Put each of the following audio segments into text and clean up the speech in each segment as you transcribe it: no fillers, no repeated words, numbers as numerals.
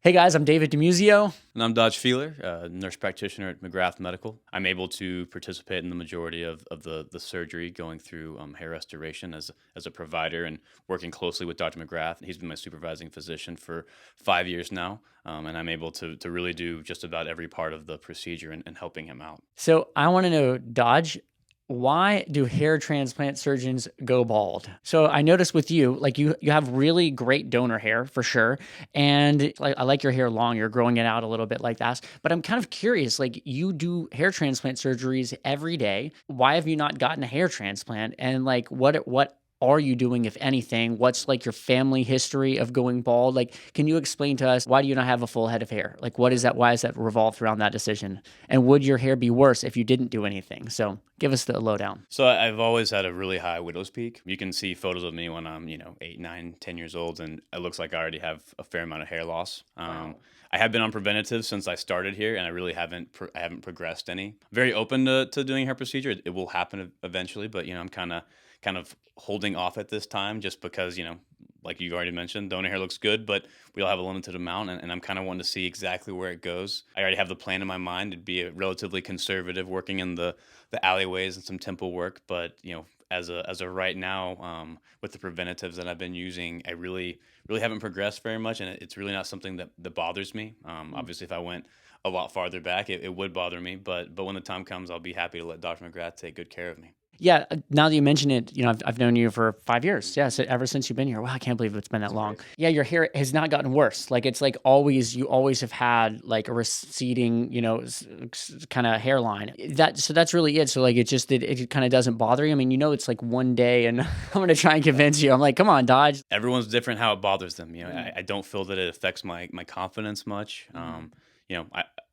Hey guys, I'm David DeMuzio. And I'm Dodge Feeler, nurse practitioner at McGrath Medical. I'm able to participate in the majority of the surgery going through hair restoration as a provider and working closely with Dr. McGrath. He's been my supervising physician for 5 years now, and I'm able to really do just about every part of the procedure and helping him out. So I want to know, Dodge, why do hair transplant surgeons go bald? So I noticed with you, like you have really great donor hair for sure, and like I like your hair long. You're growing it out a little bit like that. But I'm kind of curious, like you do hair transplant surgeries every day. Why have you not gotten a hair transplant? And like what are you doing, if anything? What's like your family history of going bald? Like, can you explain to us why do you not have a full head of hair? Like, what is that? Why is that revolved around that decision? And would your hair be worse if you didn't do anything? So give us the lowdown. So I've always had a really high widow's peak. You can see photos of me when I'm, 8, 9, 10 years old, and it looks like I already have a fair amount of hair loss. Wow. I have been on preventative since I started here, and I really haven't progressed any. Very open to doing hair procedure. It will happen eventually, but I'm kind of holding off at this time just because like you already mentioned, donor hair looks good, but we all have a limited amount, and I'm kind of wanting to see exactly where it goes. I already have the plan in my mind. It'd be a relatively conservative, working in the alleyways and some temple work, but as a right now, with the preventatives that I've been using, I really haven't progressed very much, and it's really not something that bothers me. Obviously, if I went a lot farther back, it would bother me, but when the time comes, I'll be happy to let Dr. McGrath take good care of me. Yeah, now that you mention it, I've known you for 5 years. Yeah, so ever since you've been here. Wow, I can't believe it's been that long. Yeah, your hair has not gotten worse. Like it's like you always have had like a receding, kind of hairline. So that's really it. So like it kind of doesn't bother you. I mean, it's like one day, and I'm gonna try and convince you. I'm like, come on, Dodge. Everyone's different how it bothers them. Mm. I don't feel that it affects my confidence much. I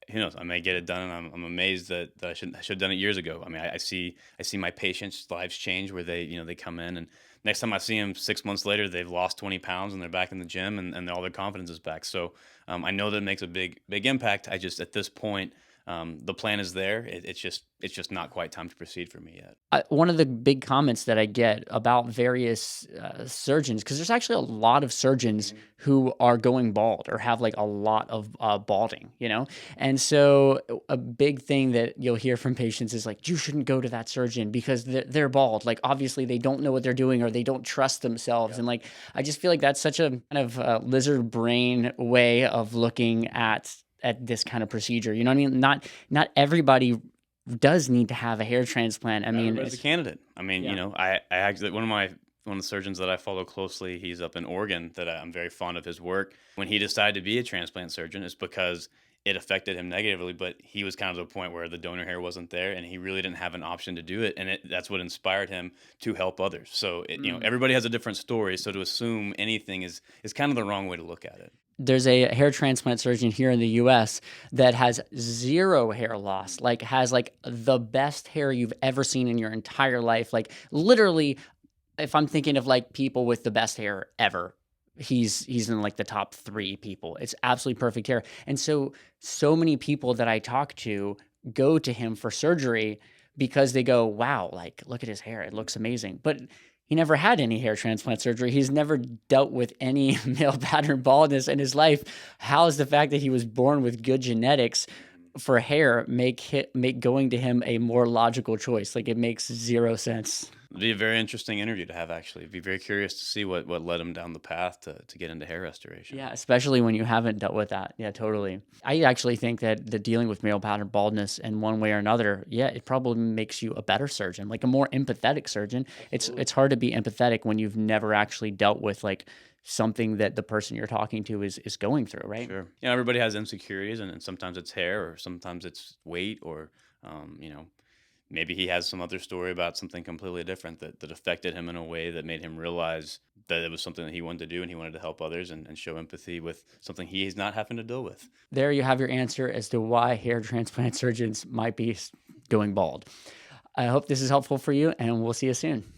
who knows? I may get it done, and I'm amazed that I should have done it years ago. I mean, I see my patients' lives change where they come in, and next time I see them 6 months later, they've lost 20 pounds and they're back in the gym, and all their confidence is back. So I know that it makes a big impact. I just at this point, the plan is there. It's just not quite time to proceed for me yet. One of the big comments that I get about various surgeons, because there's actually a lot of surgeons who are going bald or have like a lot of balding, And so a big thing that you'll hear from patients is like, you shouldn't go to that surgeon because they're bald. Like, obviously, they don't know what they're doing or they don't trust themselves. And like, I just feel like that's such a kind of lizard brain way of looking at this kind of procedure. You know what I mean? Not everybody does need to have a hair transplant. I mean, Everybody's a candidate. I mean, yeah. I actually one of the surgeons that I follow closely. He's up in Oregon. I'm very fond of his work. When he decided to be a transplant surgeon, it's because it affected him negatively. But he was kind of to the point where the donor hair wasn't there, and he really didn't have an option to do it. And that's what inspired him to help others. So everybody has a different story. So to assume anything is kind of the wrong way to look at it. There's a hair transplant surgeon here in the US that has zero hair loss, like has like the best hair you've ever seen in your entire life. Like literally, if I'm thinking of like people with the best hair ever, he's in like the top 3 people. It's absolutely perfect hair. And so many people that I talk to go to him for surgery because they go, wow, like look at his hair. It looks amazing. But he never had any hair transplant surgery. He's never dealt with any male pattern baldness in his life. How is the fact that he was born with good genetics for hair make going to him a more logical choice? Like it makes zero sense. It'd be a very interesting interview to have, actually. Be very curious to see what led him down the path to get into hair restoration. Yeah, especially when you haven't dealt with that. Yeah, totally. I actually think that the dealing with male pattern baldness in one way or another, yeah, it probably makes you a better surgeon, like a more empathetic surgeon. It's hard to be empathetic when you've never actually dealt with like something that the person you're talking to is going through, right? Sure. Everybody has insecurities, and sometimes it's hair, or sometimes it's weight, or um, you know, maybe he has some other story about something completely different that affected him in a way that made him realize that it was something that he wanted to do, and he wanted to help others and show empathy with something he's not having to deal with. There you have your answer as to why hair transplant surgeons might be going bald. I hope this is helpful for you, and we'll see you soon.